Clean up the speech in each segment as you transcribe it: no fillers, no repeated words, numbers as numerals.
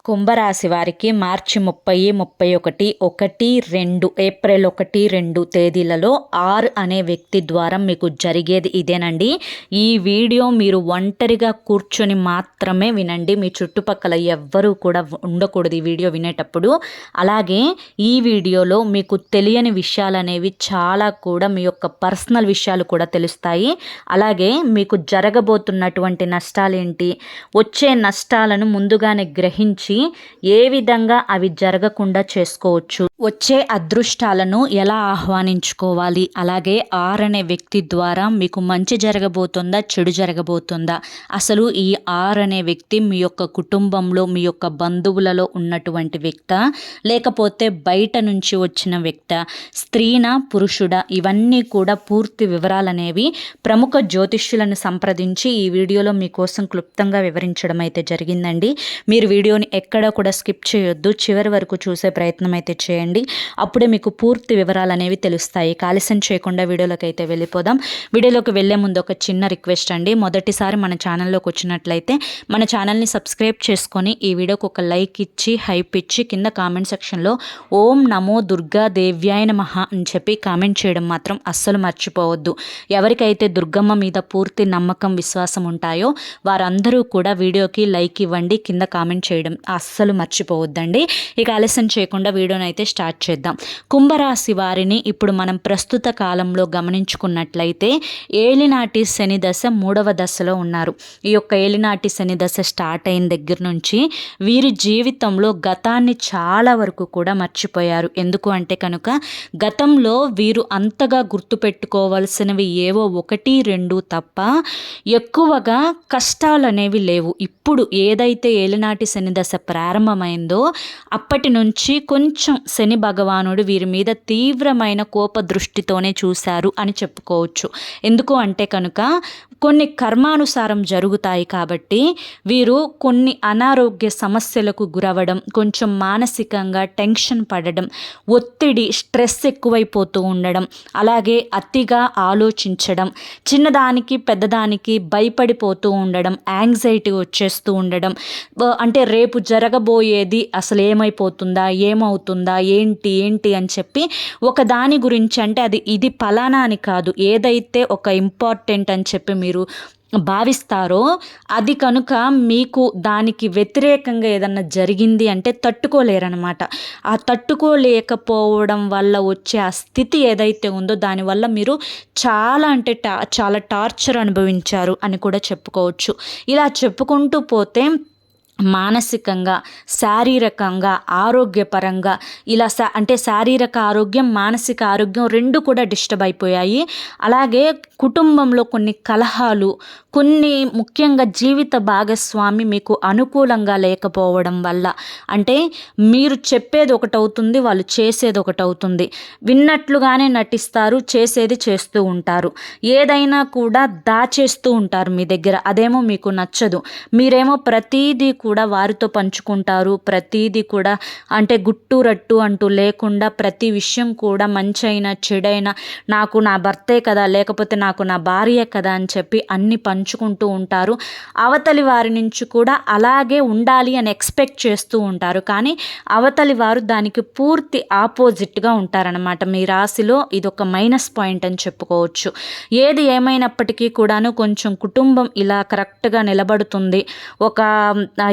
కుంభరాశి వారికి మార్చి 30, 31, 1, 2 ఏప్రిల్ 1, 2 తేదీలలో 6 అనే వ్యక్తి ద్వారా మీకు జరిగేది ఇదేనండి. ఈ వీడియో మీరు ఒంటరిగా కూర్చొని మాత్రమే వినండి. మీ చుట్టుపక్కల ఎవ్వరూ కూడా ఉండకూడదు ఈ వీడియో వినేటప్పుడు. అలాగే ఈ వీడియోలో మీకు తెలియని విషయాలు అనేవి చాలా కూడా మీ యొక్క పర్సనల్ విషయాలు కూడా తెలుస్తాయి. అలాగే మీకు జరగబోతున్నటువంటి నష్టాలేంటి, వచ్చే నష్టాలను ముందుగానే గ్రహించి ఏ విధంగా అవి జరగకుండా చేసుకోవచ్చు, వచ్చే అదృష్టాలను ఎలా ఆహ్వానించుకోవాలి, అలాగే ఆర్ అనే వ్యక్తి ద్వారా మీకు మంచి జరగబోతుందా చెడు జరగబోతుందా, అసలు ఈ ఆర్ అనే వ్యక్తి మీ యొక్క కుటుంబంలో మీ యొక్క బంధువులలో ఉన్నటువంటి వ్యక్త, లేకపోతే బయట నుంచి వచ్చిన వ్యక్త, స్త్రీనా పురుషుడా, ఇవన్నీ కూడా పూర్తి వివరాలనేవి ప్రముఖ జ్యోతిష్యులను సంప్రదించి ఈ వీడియోలో మీకోసం క్లుప్తంగా వివరించడం అయితే జరిగిందండి. మీరు వీడియోని ఎక్కడ కూడా స్కిప్ చేయొద్దు, చివరి వరకు చూసే ప్రయత్నం అయితే చేయండి. అప్పుడే మీకు పూర్తి వివరాలు అనేవి తెలుస్తాయి. ఆలస్యం చేయకుండా వీడియోలోకి అయితే వెళ్ళిపోదాం. వీడియోలోకి వెళ్ళే ముందు ఒక చిన్న రిక్వెస్ట్ అండి. మొదటిసారి మన ఛానల్లోకి వచ్చినట్లయితే మన ఛానల్ని సబ్స్క్రైబ్ చేసుకొని ఈ వీడియోకి ఒక లైక్ ఇచ్చి హైప్ ఇచ్చి కింద కామెంట్ సెక్షన్లో ఓం నమో దుర్గా దేవ్యాయ నమః అని చెప్పి కామెంట్ చేయడం మాత్రం అస్సలు మర్చిపోవద్దు. ఎవరికైతే దుర్గమ్మ మీద పూర్తి నమ్మకం విశ్వాసం ఉంటాయో వారందరూ కూడా వీడియోకి లైక్ ఇవ్వండి, కింద కామెంట్ చేయడం అస్సలు మర్చిపోవద్దండి. ఇక ఆలస్యం చేయకుండా వీడియోని అయితే స్టార్ట్ చేద్దాం. కుంభరాశి వారిని ఇప్పుడు మనం ప్రస్తుత కాలంలో గమనించుకున్నట్లయితే ఏలినాటి శని దశ 3వ దశలో ఉన్నారు. ఈ యొక్క ఏలినాటి శని దశ స్టార్ట్ అయిన దగ్గర నుంచి వీరి జీవితంలో గతాన్ని చాలా వరకు కూడా మర్చిపోయారు. ఎందుకు అంటే కనుక గతంలో వీరు అంతగా గుర్తుపెట్టుకోవాల్సినవి ఏవో 1, 2 తప్ప ఎక్కువగా కష్టాలు అనేవి లేవు. ఇప్పుడు ఏదైతే ఏలినాటి శని దశ ప్రారంభమైందో అప్పటి నుంచి కొంచెం శని భగవానుడు వీరి మీద తీవ్రమైన కోప దృష్టితోనే చూశారు అని చెప్పుకోవచ్చు. ఎందుకు అంటే కనుక కొన్ని కర్మానుసారం జరుగుతాయి కాబట్టి వీరు కొన్ని అనారోగ్య సమస్యలకు గురవడం, కొంచెం మానసికంగా టెన్షన్ పడడం, ఒత్తిడి స్ట్రెస్ ఎక్కువైపోతూ ఉండడం, అలాగే అతిగా ఆలోచించడం, చిన్నదానికి పెద్దదానికి భయపడిపోతూ ఉండడం, యాంగ్జైటీ వచ్చేస్తూ ఉండడం, అంటే రేపు జరగబోయేది అసలు ఏమైపోతుందా ఏమవుతుందా ఏంటి అని చెప్పి ఒక దాని గురించి అంటే ఇది ఫలానా అని కాదు, ఏదైతే ఒక ఇంపార్టెంట్ అని చెప్పి మీరు భావిస్తారో అది కనుక మీకు దానికి వ్యతిరేకంగా ఏదన్నా జరిగింది అంటే తట్టుకోలేరనమాట. ఆ తట్టుకోలేకపోవడం వల్ల వచ్చే ఆ స్థితి ఏదైతే ఉందో దానివల్ల మీరు చాలా అంటే చాలా టార్చర్ అనుభవించారు అని కూడా చెప్పుకోవచ్చు. ఇలా చెప్పుకుంటూ పోతే మానసికంగా శారీరకంగా ఆరోగ్యపరంగా ఇలా అంటే శారీరక ఆరోగ్యం మానసిక ఆరోగ్యం రెండు కూడా డిస్టర్బ్ అయిపోయాయి. అలాగే కుటుంబంలో కొన్ని కలహాలు, కొన్ని ముఖ్యంగా జీవిత భాగస్వామి మీకు అనుకూలంగా లేకపోవడం వల్ల, అంటే మీరు చెప్పేది ఒకటి అవుతుంది, వాళ్ళు చేసేది ఒకటి అవుతుంది, విన్నట్లుగానే నటిస్తారు, చేసేది చేస్తూ ఉంటారు, ఏదైనా కూడా దాచేస్తూ ఉంటారు మీ దగ్గర, అదేమో మీకు నచ్చదు. మీరేమో ప్రతీదీ కూడా వారితో పంచుకుంటారు, ప్రతీదీ కూడా అంటే గుట్టు రట్టు అంటూ లేకుండా ప్రతి విషయం కూడా మంచైనా చెడైనా నాకు నా భర్తే కదా, లేకపోతే నాకు నా భార్య కదా అని చెప్పి అన్ని పంచుకుంటూ ఉంటారు. అవతలి వారి నుంచి కూడా అలాగే ఉండాలి అని ఎక్స్పెక్ట్ చేస్తూ ఉంటారు, కానీ అవతలి వారు దానికి పూర్తి ఆపోజిట్గా ఉంటారనమాట. మీ రాశిలో ఇదొక మైనస్ పాయింట్ అని చెప్పుకోవచ్చు. ఏది ఏమైనప్పటికీ కూడాను కొంచెం కుటుంబం ఇలా కరెక్ట్గా నిలబడుతుంది, ఒక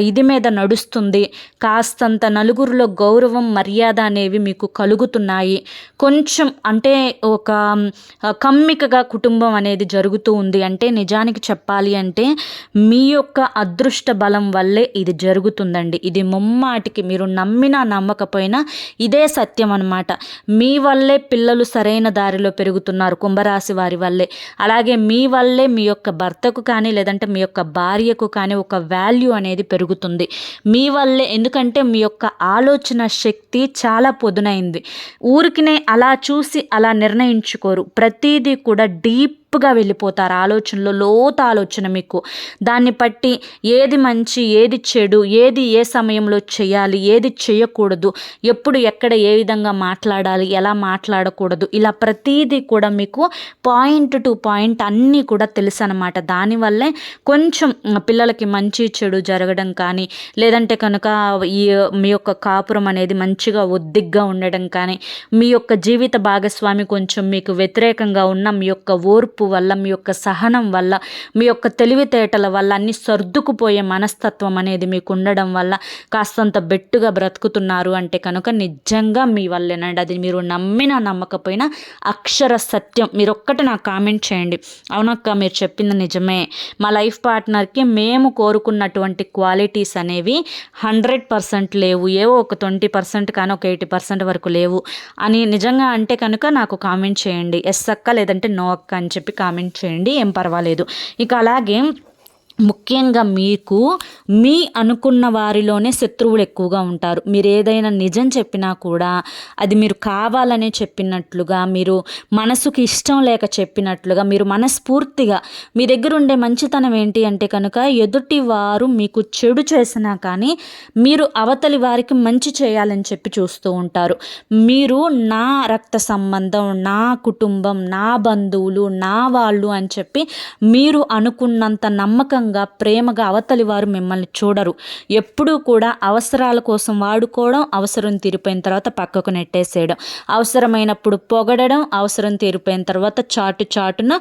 ఇది మీద నడుస్తుంది, కాస్తంత నలుగురిలో గౌరవం మర్యాద అనేవి మీకు కలుగుతున్నాయి. కొంచెం అంటే ఒక కమ్మికగా కుటుంబం అనేది జరుగుతూ ఉంది. అంటే నిజానికి చెప్పాలి అంటే మీ యొక్క అదృష్ట బలం వల్లే ఇది జరుగుతుందండి. ఇది ముమ్మాటికి మీరు నమ్మినా నమ్మకపోయినా ఇదే సత్యం అన్నమాట. మీ వల్లే పిల్లలు సరైన దారిలో పెరుగుతున్నారు, కుంభరాశి వారి వల్లే. అలాగే మీ వల్లే మీ యొక్క భర్తకు కానీ లేదంటే మీ యొక్క భార్యకు కానీ ఒక వాల్యూ అనేది పెరుగుతుంది మీ వల్లే. ఎందుకంటే మీ యొక్క ఆలోచన శక్తి చాలా పొదునైంది. ఊరికినే అలా చూసి అలా నిర్ణయించుకోరు, ప్రతిదీ కూడా డీప్ డీప్గా వెళ్ళిపోతారు ఆలోచనలో, లోతు ఆలోచన మీకు. దాన్ని బట్టి ఏది మంచి, ఏది చెడు, ఏది ఏ సమయంలో చేయాలి, ఏది చేయకూడదు, ఎప్పుడు ఎక్కడ ఏ విధంగా మాట్లాడాలి, ఎలా మాట్లాడకూడదు, ఇలా ప్రతీది కూడా మీకు పాయింట్ టు పాయింట్ అన్నీ కూడా తెలుసు అనమాట. దానివల్లే కొంచెం పిల్లలకి మంచి చెడు జరగడం కానీ, లేదంటే కనుక మీ యొక్క కాపురం అనేది మంచిగా ఒద్దిగ్గా ఉండడం కానీ, మీ యొక్క జీవిత భాగస్వామి కొంచెం మీకు వ్యతిరేకంగా ఉన్న మీ యొక్క ఓర్పు వల్ల, మీ యొక్క సహనం వల్ల, మీ యొక్క తెలివితేటల వల్ల, అన్ని సర్దుకుపోయే మనస్తత్వం అనేది మీకు ఉండడం వల్ల కాస్తంత బెట్టుగా బ్రతుకుతున్నారు అంటే కనుక నిజంగా మీ వల్లేనండి. అది మీరు నమ్మినా నమ్మకపోయినా అక్షర సత్యం. మీరు ఒక్కటి నాకు కామెంట్ చేయండి, అవునక్క మీరు చెప్పింది నిజమే, మా లైఫ్ పార్ట్నర్కి మేము కోరుకున్నటువంటి క్వాలిటీస్ అనేవి 100% లేవు, ఏవో ఒక 20% కానీ ఒక 80% వరకు లేవు అని నిజంగా అంటే కనుక నాకు కామెంట్ చేయండి. ఎస్ అక్క లేదంటే నో అక్క అని చెప్పి కామెంట్ చేయండి, ఏం పర్వాలేదు. ఇక అలాగే ముఖ్యంగా మీకు మీ అనుకున్న వారిలోనే శత్రువులు ఎక్కువగా ఉంటారు. మీరు ఏదైనా నిజం చెప్పినా కూడా అది మీరు కావాలనే చెప్పినట్లుగా, మీరు మనసుకి ఇష్టం లేక చెప్పినట్లుగా, మీరు మనస్ఫూర్తిగా మీ దగ్గర ఉండే మంచితనం ఏంటి అంటే కనుక ఎదుటి వారు మీకు చెడు చేసినా కానీ మీరు అవతలి వారికి మంచి చేయాలని చెప్పి చూస్తూ ఉంటారు. మీరు నా రక్త సంబంధం, నా కుటుంబం, నా బంధువులు, నా వాళ్ళు అని చెప్పి మీరు అనుకున్నంత నమ్మకంగా, ప్రేమగా అవతలి వారు మిమ్మల్ని చూడరు. ఎప్పుడూ కూడా అవసరాల కోసం వాడుకోవడం, అవసరం తీరిపోయిన తర్వాత పక్కకు నెట్టేసేయడం, అవసరమైనప్పుడు పొగడడం, అవసరం తీరిపోయిన తర్వాత చాటున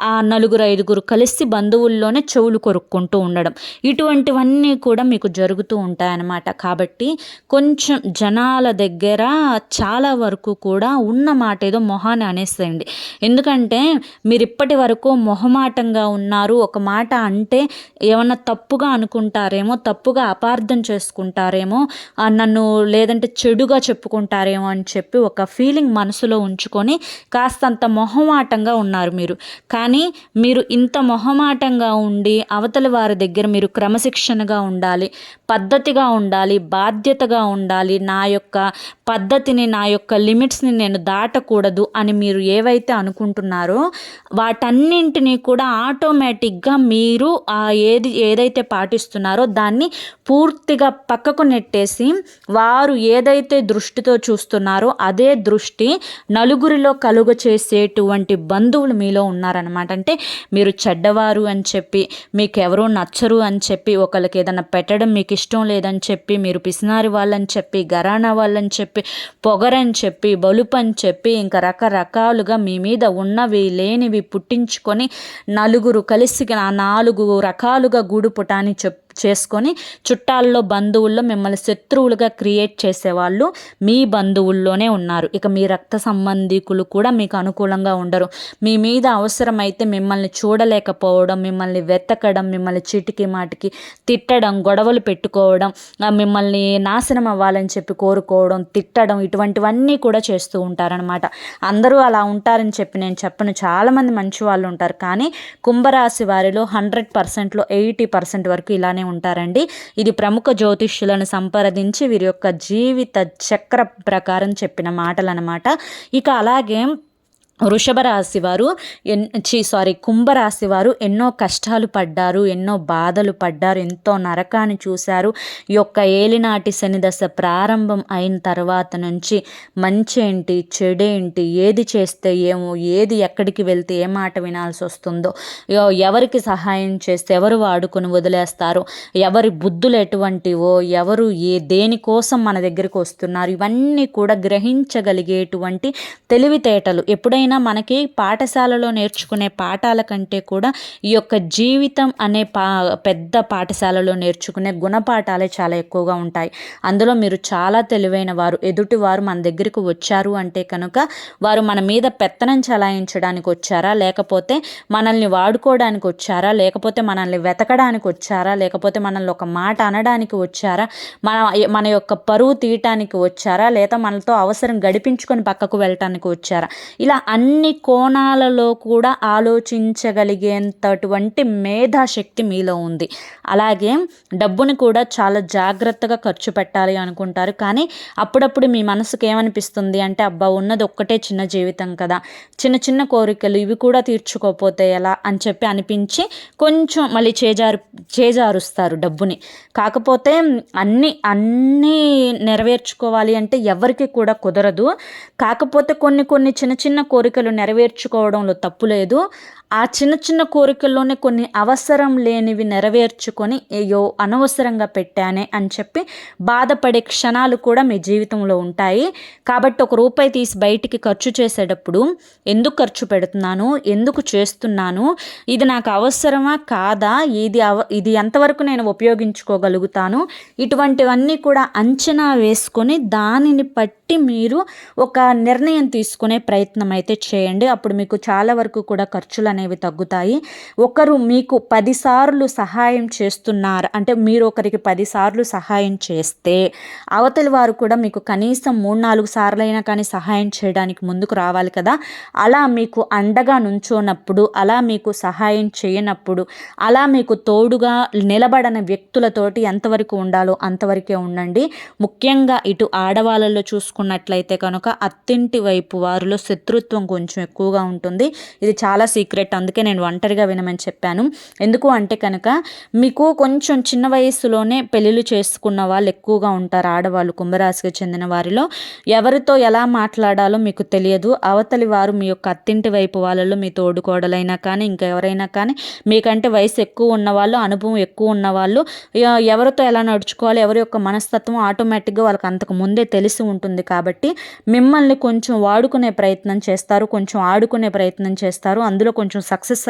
ఆ 4-5 కలిసి బంధువుల్లోనే చెవులు కొరుక్కుంటూ ఉండడం, ఇటువంటివన్నీ కూడా మీకు జరుగుతూ ఉంటాయన్నమాట. కాబట్టి కొంచెం జనాల దగ్గర చాలా వరకు కూడా ఉన్న మాట ఏదో మొహాన్ని అనేసేయండి. ఎందుకంటే మీరు ఇప్పటి వరకు మొహమాటంగా ఉన్నారు. ఒక మాట అంటే ఏమన్నా తప్పుగా అనుకుంటారేమో, తప్పుగా అపార్థం చేసుకుంటారేమో, నన్ను లేదంటే చెడుగా చెప్పుకుంటారేమో అని చెప్పి ఒక ఫీలింగ్ మనసులో ఉంచుకొని కాస్తంత మొహమాటంగా ఉన్నారు మీరు. కానీ మీరు ఇంత మొహమాటంగా ఉండి అవతలి వారి దగ్గర మీరు క్రమశిక్షణగా ఉండాలి, పద్ధతిగా ఉండాలి, బాధ్యతగా ఉండాలి, నా యొక్క పద్ధతిని, నా యొక్క లిమిట్స్ని నేను దాటకూడదు అని మీరు ఏవైతే అనుకుంటున్నారో వాటన్నింటినీ కూడా ఆటోమేటిక్గా మీరు ఏదైతే పాటిస్తున్నారో దాన్ని పూర్తిగా పక్కకు నెట్టేసి వారు ఏదైతే దృష్టితో చూస్తున్నారో అదే దృష్టి నలుగురిలో కలుగ చేసేటువంటి బంధువులు మీలో ఉన్నారనమాట. అంటే మీరు చెడ్డవారు అని చెప్పి, మీకు ఎవరో నచ్చరు అని చెప్పి, ఒకరికి ఏదైనా పెట్టడం మీకు ఇష్టం లేదని చెప్పి, మీరు పిసినారి వాళ్ళని చెప్పి, గరానా వాళ్ళని చెప్పి, పొగరని చెప్పి, బలుపని చెప్పి, ఇంకా రకరకాలుగా మీ మీద ఉన్నవి లేనివి పుట్టించుకొని నలుగురు కలిసి 4 రకాలుగా గూడు పుటాని చేసుకొని చుట్టాల్లో, బంధువుల్లో మిమ్మల్ని శత్రువులుగా క్రియేట్ చేసేవాళ్ళు మీ బంధువుల్లోనే ఉన్నారు. ఇక మీ రక్త సంబంధికులు కూడా మీకు అనుకూలంగా ఉండరు. మీ మీద అవసరమైతే మిమ్మల్ని చూడలేకపోవడం, మిమ్మల్ని వెతకడం, మిమ్మల్ని చీటికి మాటికి తిట్టడం, గొడవలు పెట్టుకోవడం, మిమ్మల్ని నాశనం అవ్వాలని చెప్పి కోరుకోవడం, తిట్టడం, ఇటువంటివన్నీ కూడా చేస్తూ ఉంటారనమాట. అందరూ అలా ఉంటారని చెప్పి నేను చెప్పను, చాలామంది మంచి వాళ్ళు ఉంటారు. కానీ కుంభరాశి వారిలో 100%లో 80% వరకు ఇలానే ఉంటారండి. ఇది ప్రముఖ జ్యోతిష్యులను సంప్రదించి వీరి యొక్క జీవిత చక్ర ప్రకారం చెప్పిన మాటలు అన్నమాట. ఇక అలాగే వృషభరాశి వారు కుంభరాశి వారు ఎన్నో కష్టాలు పడ్డారు, ఎన్నో బాధలు పడ్డారు, ఎంతో నరకాన్ని చూశారు. ఈ యొక్క ఏలినాటి శని దశ ప్రారంభం అయిన తర్వాత నుంచి మంచేంటి చెడేంటి, ఏది చేస్తే ఏమో, ఏది ఎక్కడికి వెళ్తే ఏ మాట వినాల్సి వస్తుందో, ఎవరికి సహాయం చేస్తే ఎవరు వాడుకొని వదిలేస్తారో, ఎవరి బుద్ధులు ఎటువంటివో, ఎవరు దేనికోసం మన దగ్గరికి వస్తున్నారు, ఇవన్నీ కూడా గ్రహించగలిగేటువంటి తెలివితేటలు ఎప్పుడైనా మనకి పాఠశాలలో నేర్చుకునే పాఠాల కంటే కూడా ఈ యొక్క జీవితం అనే పెద్ద పాఠశాలలో నేర్చుకునే గుణపాఠాలే చాలా ఎక్కువగా ఉంటాయి. అందులో మీరు చాలా తెలివైన వారు. ఎదుటివారు మన దగ్గరికి వచ్చారు అంటే కనుక వారు మన మీద పెత్తనం చలాయించడానికి వచ్చారా, లేకపోతే మనల్ని వాడుకోవడానికి వచ్చారా, లేకపోతే మనల్ని వెతకడానికి వచ్చారా, లేకపోతే మనల్ని ఒక మాట అనడానికి వచ్చారా, మన యొక్క పరువు తీయటానికి వచ్చారా, లేదా మనతో అవసరం గడిపించుకొని పక్కకు వెళ్ళటానికి వచ్చారా, ఇలా అన్ని కోణాలలో కూడా ఆలోచించగలిగేంతటువంటి మేధాశక్తి మీలో ఉంది. అలాగే డబ్బుని కూడా చాలా జాగ్రత్తగా ఖర్చు పెట్టాలి అనుకుంటారు. కానీ అప్పుడప్పుడు మీ మనసుకు ఏమనిపిస్తుంది అంటే, అబ్బా ఉన్నది ఒక్కటే చిన్న జీవితం కదా, చిన్న చిన్న కోరికలు ఇవి కూడా తీర్చుకోకపోతే ఎలా అని చెప్పి అనిపించి కొంచెం మళ్ళీ చేజారుస్తారు డబ్బుని. కాకపోతే అన్నీ నెరవేర్చుకోవాలి అంటే ఎవరికి కూడా కుదరదు. కాకపోతే కొన్ని చిన్న చిన్న కోరికలు నెరవేర్చుకోవడంలో తప్పు లేదు. ఆ చిన్న చిన్న కోరికల్లోనే కొన్ని అవసరం లేనివి నెరవేర్చుకొని అయ్యో అనవసరంగా పెట్టానే అని చెప్పి బాధపడే క్షణాలు కూడా మీ జీవితంలో ఉంటాయి. కాబట్టి ₹1 తీసి బయటికి ఖర్చు చేసేటప్పుడు ఎందుకు ఖర్చు పెడుతున్నాను, ఎందుకు చేస్తున్నాను, ఇది నాకు అవసరమా కాదా, ఇది ఎంతవరకు నేను ఉపయోగించుకోగలుగుతాను, ఇటువంటివన్నీ కూడా అంచనా వేసుకొని దానిని బట్టి మీరు ఒక నిర్ణయం తీసుకునే ప్రయత్నం అయితే చేయండి. అప్పుడు మీకు చాలా వరకు కూడా ఖర్చులు అనేవి తగ్గుతాయి. ఒకరు మీకు 10 సార్లు సహాయం చేస్తున్నారు అంటే, మీరు ఒకరికి 10 సార్లు సహాయం చేస్తే అవతలి వారు కూడా మీకు కనీసం 3-4 సార్లైనా కానీ సహాయం చేయడానికి ముందుకు రావాలి కదా. అలా మీకు అండగా నుంచోనప్పుడు, అలా మీకు సహాయం చేయనప్పుడు, అలా మీకు తోడుగా నిలబడని వ్యక్తులతోటి ఎంతవరకు ఉండాలో అంతవరకే ఉండండి. ముఖ్యంగా ఇటు ఆడవాళ్ళలో చూసుకున్నట్లయితే కనుక అత్తింటి వైపు వారిలో శత్రుత్వం కొంచెం ఎక్కువగా ఉంటుంది. ఇది చాలా సీక్రెట్, అందుకే నేను ఒంటరిగా వినమని చెప్పాను. ఎందుకు అంటే కనుక మీకు కొంచెం చిన్న వయసులోనే పెళ్ళిళ్ళు చేసుకున్న వాళ్ళు ఎక్కువగా ఉంటారు. ఆడవాళ్ళు కుంభరాశికి చెందిన వారిలో ఎవరితో ఎలా మాట్లాడాలో మీకు తెలియదు. అవతలి వారు మీ యొక్క అత్తింటి వైపు వాళ్ళలో మీ తోడుకోడలైనా కానీ ఇంకెవరైనా కానీ మీకంటే వయసు ఎక్కువ ఉన్నవాళ్ళు, అనుభవం ఎక్కువ ఉన్నవాళ్ళు ఎవరితో ఎలా నడుచుకోవాలి, ఎవరి యొక్క మనస్తత్వం ఆటోమేటిక్గా వాళ్ళకి అంతకు ముందే తెలిసి ఉంటుంది. కాబట్టి మిమ్మల్ని కొంచెం వాడుకునే ప్రయత్నం చేస్తారు, కొంచెం ఆడుకునే ప్రయత్నం చేస్తారు. అందులో కొంచెం సక్సెస్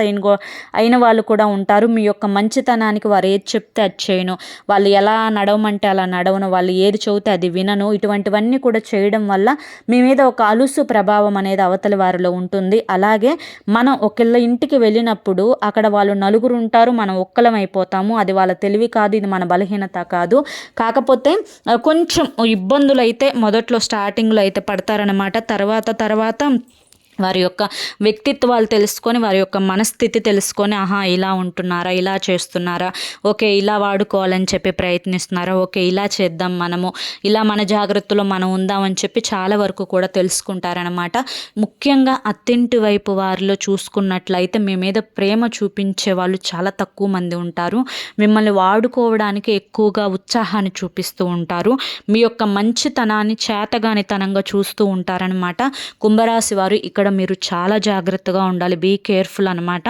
అయిన వాళ్ళు కూడా ఉంటారు. మీ యొక్క మంచితనానికి వారు ఏది చెప్తే అది చేయను, వాళ్ళు ఎలా నడవమంటే అలా నడవను, వాళ్ళు ఏది చెబితే అది వినను, ఇటువంటివన్నీ కూడా చేయడం వల్ల మీ మీద ఒక అలుసు ప్రభావం అనేది అవతలి వారిలో ఉంటుంది. అలాగే మనం ఒకళ్ళ ఇంటికి వెళ్ళినప్పుడు అక్కడ వాళ్ళు నలుగురు ఉంటారు, మనం ఒక్కలం అయిపోతాము. అది వాళ్ళ తెలివి కాదు, ఇది మన బలహీనత కాదు. కాకపోతే కొంచెం ఇబ్బందులు అయితే మొదట్లో స్టార్టింగ్లో అయితే పడతారనమాట. తర్వాత వారి యొక్క వ్యక్తిత్వాలు తెలుసుకొని, వారి యొక్క మనస్థితి తెలుసుకొని, ఆహా ఇలా ఉంటున్నారా, ఇలా చేస్తున్నారా, ఓకే ఇలా వాడుకోవాలని చెప్పి ప్రయత్నిస్తున్నారా, ఓకే ఇలా చేద్దాం, మనము ఇలా మన జాగ్రత్తలో మనం ఉందామని చెప్పి చాలా వరకు కూడా తెలుసుకుంటారనమాట. ముఖ్యంగా అత్తింటి వైపు వారిలో చూసుకున్నట్లయితే మీ మీద ప్రేమ చూపించే వాళ్ళు చాలా తక్కువ మంది ఉంటారు. మిమ్మల్ని వాడుకోవడానికి ఎక్కువగా ఉత్సాహాన్ని చూపిస్తూ ఉంటారు. మీ యొక్క మంచితనాన్ని చేతగానితనంగా చూస్తూ ఉంటారనమాట. కుంభరాశి వారు ఇక్కడ మీరు చాలా జాగ్రత్తగా ఉండాలి. బీ కేర్ఫుల్ అనమాట.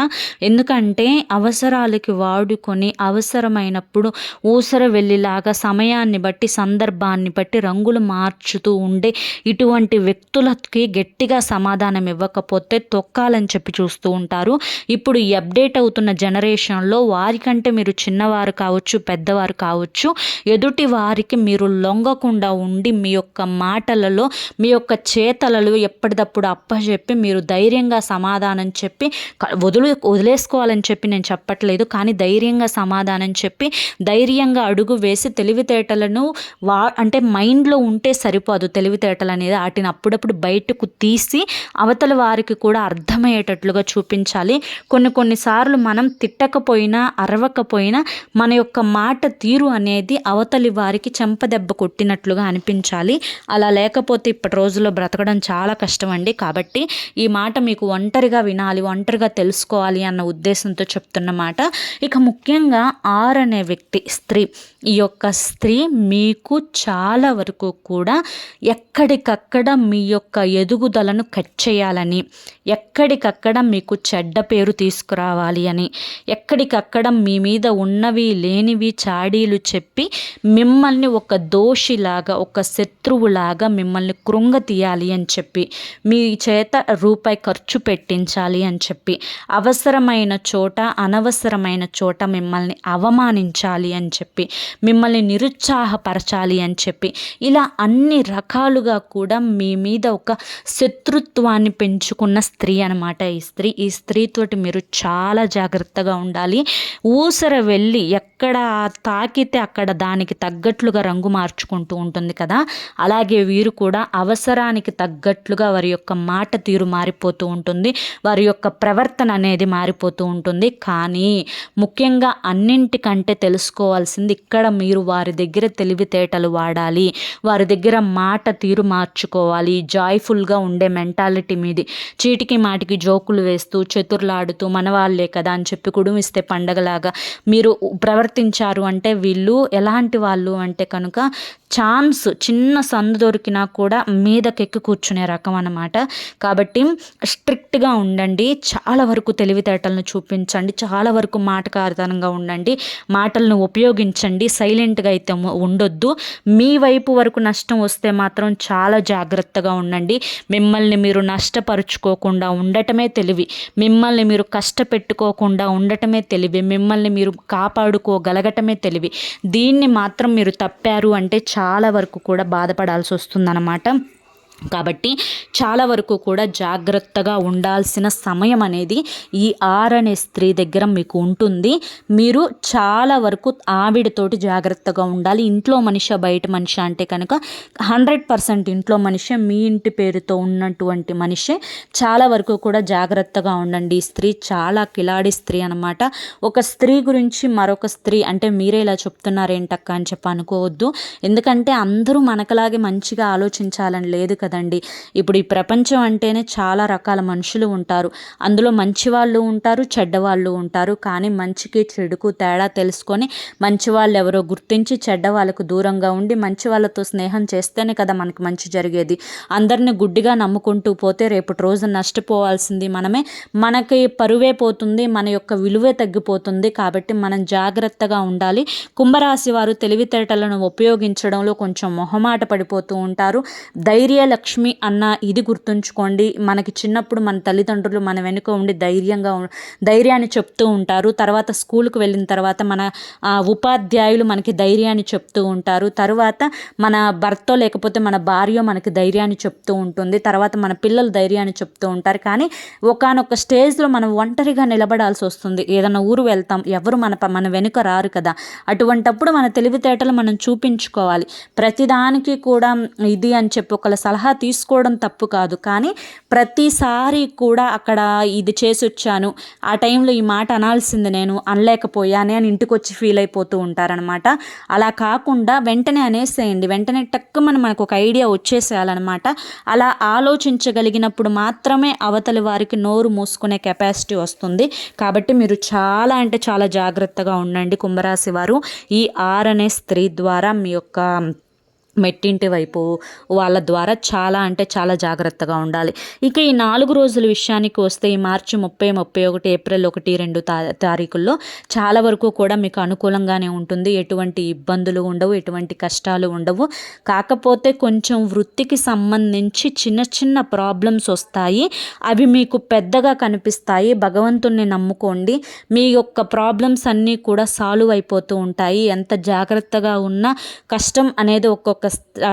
ఎందుకంటే అవసరాలకి వాడుకొని అవసరమైనప్పుడు ఊసర వెళ్ళిలాగా సమయాన్ని బట్టి సందర్భాన్ని బట్టి రంగులు మార్చుతూ ఉండే ఇటువంటి వ్యక్తులకి గట్టిగా సమాధానం ఇవ్వకపోతే తొక్కాలని చెప్పి చూస్తూ ఉంటారు. ఇప్పుడు ఈ అప్డేట్ అవుతున్న జనరేషన్లో వారికంటే మీరు చిన్నవారు కావచ్చు, పెద్దవారు కావచ్చు, ఎదుటి వారికి మీరు లొంగకుండా ఉండి మీ యొక్క మాటలలో, మీ యొక్క చేతలలో ఎప్పటికప్పుడు అప్పచెప్పి మీరు ధైర్యంగా సమాధానం చెప్పి వదిలేసుకోవాలని చెప్పి నేను చెప్పట్లేదు. కానీ ధైర్యంగా సమాధానం చెప్పి ధైర్యంగా అడుగు వేసి తెలివితేటలను అంటే మైండ్లో ఉంటే సరిపోదు. తెలివితేటలు అనేది వాటిని అప్పుడప్పుడు బయటకు తీసి అవతల వారికి కూడా అర్థమయ్యేటట్లుగా చూపించాలి. కొన్నిసార్లు మనం తిట్టకపోయినా అరవకపోయినా మన యొక్క మాట తీరు అనేది అవతలి వారికి చెంపదెబ్బ కొట్టినట్లుగా అనిపించాలి. అలా లేకపోతే ఇప్పటి రోజుల్లో బ్రతకడం చాలా కష్టం అండి. కాబట్టి ఈ మాట మీకు ఒంటరిగా వినాలి, ఒంటరిగా తెలుసుకోవాలి అన్న ఉద్దేశంతో చెప్తున్నమాట. ఇక ముఖ్యంగా 6 అనే వ్యక్తి స్త్రీ, ఈ యొక్క స్త్రీ మీకు చాలా వరకు కూడా ఎక్కడికక్కడ మీ యొక్క ఎదుగుదలను కట్ చేయాలని, ఎక్కడికక్కడ మీకు చెడ్డ పేరు తీసుకురావాలి అని, ఎక్కడికక్కడ మీ మీద ఉన్నవి లేనివి చాడీలు చెప్పి మిమ్మల్ని ఒక దోషిలాగా, ఒక శత్రువులాగా మిమ్మల్ని కృంగతీయాలి అని చెప్పి, మీ చేత రూపాయి ఖర్చు పెట్టించాలి అని చెప్పి, అవసరమైన చోట అనవసరమైన చోట మిమ్మల్ని అవమానించాలి అని చెప్పి, మిమ్మల్ని నిరుత్సాహపరచాలి అని చెప్పి, ఇలా అన్ని రకాలుగా కూడా మీ మీద ఒక శత్రుత్వాన్ని పెంచుకున్న స్త్రీ అనమాట ఈ స్త్రీతోటి మీరు చాలా జాగ్రత్తగా ఉండాలి. ఊసర వెళ్ళి ఎక్కడ తాకితే అక్కడ దానికి తగ్గట్లుగా రంగు మార్చుకుంటూ ఉంటుంది కదా, అలాగే వీరు కూడా అవసరానికి తగ్గట్లుగా వారి యొక్క మాట తీరు మారిపోతూ ఉంటుంది, వారి యొక్క ప్రవర్తన అనేది మారిపోతూ ఉంటుంది. కానీ ముఖ్యంగా అన్నింటికంటే తెలుసుకోవాల్సింది ఇక్కడ మీరు వారి దగ్గర తెలివితేటలు వాడాలి, వారి దగ్గర మాట తీరు మార్చుకోవాలి, జాయ్ఫుల్గా ఉండే మెంటాలిటీ మీది. చీటికి మాటికి జోకులు వేస్తూ చతుర్లాడుతూ మన వాళ్ళే కదా అని చెప్పి కుడుమిస్తే పండగలాగా మీరు ప్రవర్తించారు అంటే వీళ్ళు ఎలాంటి వాళ్ళు అంటే కనుక చిన్న సందు దొరికినా కూడా మీదకెక్కి కూర్చునే రకం అన్నమాట. కాబట్టి స్ట్రిక్ట్గా ఉండండి, చాలా వరకు తెలివితేటలను చూపించండి, చాలా వరకు మాటకారితనంగా ఉండండి, మాటలను ఉపయోగించండి, సైలెంట్గా అయితే ఉండొద్దు. మీ వైపు వరకు నష్టం వస్తే మాత్రం చాలా జాగ్రత్తగా ఉండండి. మిమ్మల్ని మీరు నష్టపరుచుకోకుండా ఉండటమే తెలివి, మిమ్మల్ని మీరు కష్టపెట్టుకోకుండా ఉండటమే తెలివి, మిమ్మల్ని మీరు కాపాడుకోగలగటమే తెలివి. దీన్ని మాత్రం మీరు తప్పారు అంటే చాలా వరకు కూడా బాధపడాల్సి వస్తుందన్నమాట. కాబట్టి చాలా వరకు కూడా జాగ్రత్తగా ఉండాల్సిన సమయం అనేది ఈ అనే స్త్రీ దగ్గర మీకు ఉంటుంది. మీరు చాలా వరకు ఆవిడతోటి జాగ్రత్తగా ఉండాలి. ఇంట్లో మనిషి బయట మనిషి అంటే కనుక 100% ఇంట్లో మనిషి, మీ ఇంటి పేరుతో ఉన్నటువంటి మనిషి. చాలా వరకు కూడా జాగ్రత్తగా ఉండండి. ఈ స్త్రీ చాలా కిలాడి స్త్రీ అనమాట. ఒక స్త్రీ గురించి మరొక స్త్రీ అంటే మీరే ఇలా చెప్తున్నారేంటక్క అని చెప్పి అనుకోవద్దు. ఎందుకంటే అందరూ మనకలాగే మంచిగా ఆలోచించాలని లేదు కదండి. ఇప్పుడు ఈ ప్రపంచం అంటేనే చాలా రకాల మనుషులు ఉంటారు. అందులో మంచి వాళ్ళు ఉంటారు, చెడ్డవాళ్ళు ఉంటారు. కానీ మంచికి చెడుకు తేడా తెలుసుకొని మంచి వాళ్ళు ఎవరో గుర్తించి చెడ్డ వాళ్ళకు దూరంగా ఉండి మంచి వాళ్ళతో స్నేహం చేస్తేనే కదా మనకి మంచి జరిగేది. అందరిని గుడ్డిగా నమ్ముకుంటూ పోతే రేపటి రోజు నష్టపోవాల్సింది మనమే, మనకి పరువే పోతుంది, మన యొక్క విలువే తగ్గిపోతుంది. కాబట్టి మనం జాగ్రత్తగా ఉండాలి. కుంభరాశి వారు తెలివితేటలను ఉపయోగించడంలో కొంచెం మొహమాట పడిపోతూ ఉంటారు. ధైర్య లక్ష్మి అన్న ఇది గుర్తుంచుకోండి. మనకి చిన్నప్పుడు మన తల్లిదండ్రులు మన వెనుక ఉండి ధైర్యాన్ని చెప్తూ ఉంటారు. తర్వాత స్కూల్కి వెళ్ళిన తర్వాత మన ఉపాధ్యాయులు మనకి ధైర్యాన్ని చెప్తూ ఉంటారు. తర్వాత మన భర్త లేకపోతే మన భార్య మనకి ధైర్యాన్ని చెప్తూ ఉంటుంది. తర్వాత మన పిల్లలు ధైర్యాన్ని చెప్తూ ఉంటారు. కానీ ఒకానొక స్టేజ్లో మనం ఒంటరిగా నిలబడాల్సి వస్తుంది. ఏదైనా ఊరు వెళ్తాం, ఎవరు మన వెనుక రారు కదా. అటువంటప్పుడు మన తెలివితేటలు మనం చూపించుకోవాలి. ప్రతిదానికి కూడా ఇది అని చెప్పి ఒకళ్ళ సలహా తీసుకోవడం తప్పు కాదు. కానీ ప్రతిసారి కూడా అక్కడ ఇది చేసి వచ్చాను, ఆ టైంలో ఈ మాట అనాల్సింది నేను అనలేకపోయానే అని ఇంటికి వచ్చి ఫీల్ అయిపోతూ ఉంటారనమాట. అలా కాకుండా వెంటనే అనేసేయండి. వెంటనే మనకు ఒక ఐడియా వచ్చేసేయాలన్నమాట. అలా ఆలోచించగలిగినప్పుడు మాత్రమే అవతలి వారికి నోరు మూసుకునే కెపాసిటీ వస్తుంది. కాబట్టి మీరు చాలా అంటే చాలా జాగ్రత్తగా ఉండండి కుంభరాశి వారు. ఈ అనే స్త్రీ ద్వారా మీ యొక్క మెట్టింటి వైపు వాళ్ళ ద్వారా చాలా అంటే చాలా జాగ్రత్తగా ఉండాలి. ఇక ఈ 4 రోజుల విషయానికి వస్తే ఈ మార్చి 30, 31, ఏప్రిల్ 1, 2 తారీఖుల్లో చాలా వరకు కూడా మీకు అనుకూలంగానే ఉంటుంది. ఎటువంటి ఇబ్బందులు ఉండవు, ఎటువంటి కష్టాలు ఉండవు. కాకపోతే కొంచెం వృత్తికి సంబంధించి చిన్న చిన్న ప్రాబ్లమ్స్ వస్తాయి. అవి మీకు పెద్దగా కనిపిస్తాయి. భగవంతుణ్ణి నమ్ముకోండి. మీ యొక్క ప్రాబ్లమ్స్ అన్నీ కూడా సాల్వ్ అయిపోతూ ఉంటాయి. ఎంత జాగ్రత్తగా ఉన్నా కష్టం అనేది ఒక్కొక్క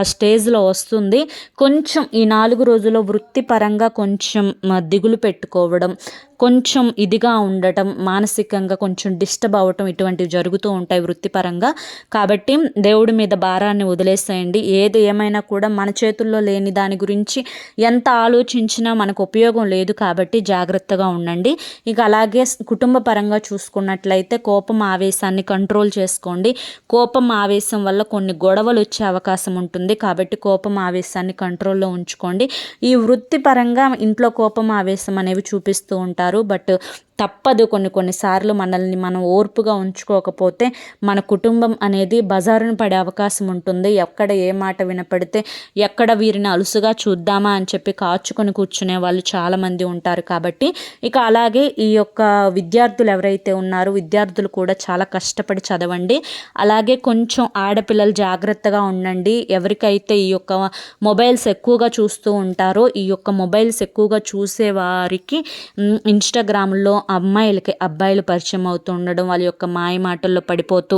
స్టేజ్లో వస్తుంది. కొంచెం ఈ 4 రోజుల్లో వృత్తిపరంగా కొంచెం దిగులు పెట్టుకోవడం, కొంచెం ఇదిగా ఉండటం, మానసికంగా కొంచెం డిస్టర్బ్ అవ్వటం ఇటువంటివి జరుగుతూ ఉంటాయి వృత్తిపరంగా. కాబట్టి దేవుడి మీద భారాన్ని వదిలేసేయండి. ఏది ఏమైనా కూడా మన చేతుల్లో లేని దాని గురించి ఎంత ఆలోచించినా మనకు ఉపయోగం లేదు. కాబట్టి జాగ్రత్తగా ఉండండి. ఇక అలాగే కుటుంబ పరంగా చూసుకున్నట్లయితే కోపం ఆవేశాన్ని కంట్రోల్ చేసుకోండి. కోపం ఆవేశం వల్ల కొన్ని గొడవలు వచ్చే అవకాశం ఉంటుంది. కాబట్టి కోపం ఆవేశాన్ని కంట్రోల్లో ఉంచుకోండి. ఈ వృత్తిపరంగా ఇంట్లో కోపం ఆవేశం అనేవి చూపిస్తూ ఉంటారు. బట్ తప్పదు. కొన్నిసార్లు మనల్ని మనం ఓర్పుగా ఉంచుకోకపోతే మన కుటుంబం అనేది బజారును పడే అవకాశం ఉంటుంది. ఎక్కడ ఏ మాట వినపడితే ఎక్కడ వీరిని అలుసుగా చూద్దామా అని చెప్పి కాచుకొని కూర్చునే వాళ్ళు చాలామంది ఉంటారు. కాబట్టి ఇక అలాగే ఈ యొక్క విద్యార్థులు ఎవరైతే ఉన్నారో విద్యార్థులు కూడా చాలా కష్టపడి చదవండి. అలాగే కొంచెం ఆడపిల్లలు జాగ్రత్తగా ఉండండి. ఎవరికైతే ఈ యొక్క మొబైల్స్ ఎక్కువగా చూస్తూ ఉంటారో ఈ యొక్క మొబైల్స్ ఎక్కువగా చూసే వారికి ఇన్స్టాగ్రామ్లో అబ్బాయిలు పరిచయం అవుతూ ఉండడం, వాళ్ళ యొక్క మాయ మాటల్లో పడిపోతూ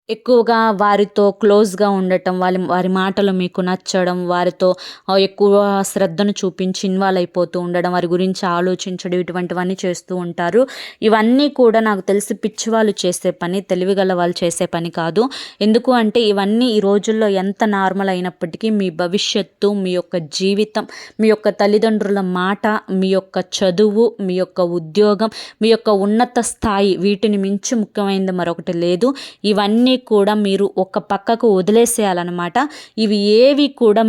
ఎక్కువగా వారితో క్లోజ్‌గా ఉండటం, వారి మాటలు మీకు నచ్చడం, వారితో ఎక్కువ శ్రద్ధను చూపించి ఇన్వాల్వ్ అయిపోతూ ఉండడం, వారి గురించి ఆలోచించడం ఇటువంటివన్నీ చేస్తూ ఉంటారు. ఇవన్నీ కూడా నాకు తెలిసి పిచ్చి వాళ్ళు చేసే పని, తెలివిగల వాళ్ళు చేసే పని కాదు. ఎందుకు అంటే ఇవన్నీ ఈ రోజుల్లో ఎంత నార్మల్ అయినప్పటికీ మీ భవిష్యత్తు, మీ యొక్క జీవితం, మీ యొక్క తల్లిదండ్రుల మాట, మీ యొక్క చదువు, మీ యొక్క ఉద్యోగం, మీ యొక్క ఉన్నత స్థాయి వీటిని మించి ముఖ్యమైనది మరొకటి లేదు. ఇవన్నీ కూడా మీరు ఒక పక్కకు వదిలేసేయాలన్నమాట. ఇవి ఏవి కూడా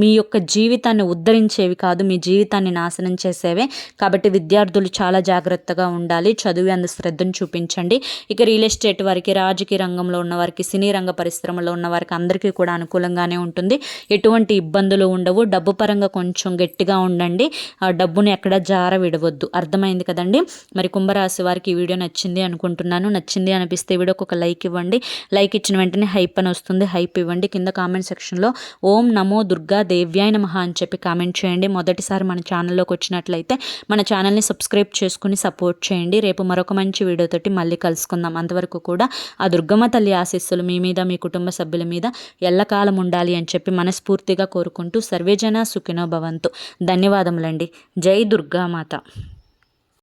మీ యొక్క జీవితాన్ని ఉద్ధరించేవి కాదు, మీ జీవితాన్ని నాశనం చేసేవే. కాబట్టి విద్యార్థులు చాలా జాగ్రత్తగా ఉండాలి, చదువు అందు శ్రద్ధను చూపించండి. ఇక రియల్ ఎస్టేట్ వారికి, రాజకీయ రంగంలో ఉన్న వారికి, సినీ రంగ పరిశ్రమలో ఉన్న వారికి అందరికీ కూడా అనుకూలంగానే ఉంటుంది. ఎటువంటి ఇబ్బందులు ఉండవు. డబ్బు పరంగా కొంచెం గట్టిగా ఉండండి, ఆ డబ్బుని ఎక్కడ జార విడవద్దు. అర్థమైంది కదండి. మరి కుంభరాశి వారికి ఈ వీడియో నచ్చింది అనుకుంటున్నాను. నచ్చింది అనిపిస్తే వీడియోకి ఒక లైక్ ఇవ్వండి. లైక్ ఇచ్చిన వెంటనే హైప్ అని వస్తుంది, హైప్ ఇవ్వండి. కింద కామెంట్ సెక్షన్లో ఓం నమో దుర్గా దేవ్యాయ నమః అని చెప్పి కామెంట్ చేయండి. మొదటిసారి మన ఛానల్లోకి వచ్చినట్లయితే మన ఛానల్ని సబ్స్క్రైబ్ చేసుకుని సపోర్ట్ చేయండి. రేపు మరొక మంచి వీడియోతోటి మళ్ళీ కలుసుకుందాం. అంతవరకు కూడా ఆ దుర్గమ్మ తల్లి ఆశీస్సులు మీ మీద, మీ కుటుంబ సభ్యుల మీద ఎల్లకాలం ఉండాలి అని చెప్పి మనస్ఫూర్తిగా కోరుకుంటూ సర్వేజన సుఖినో భవంతు. ధన్యవాదములండి. జై దుర్గామాత.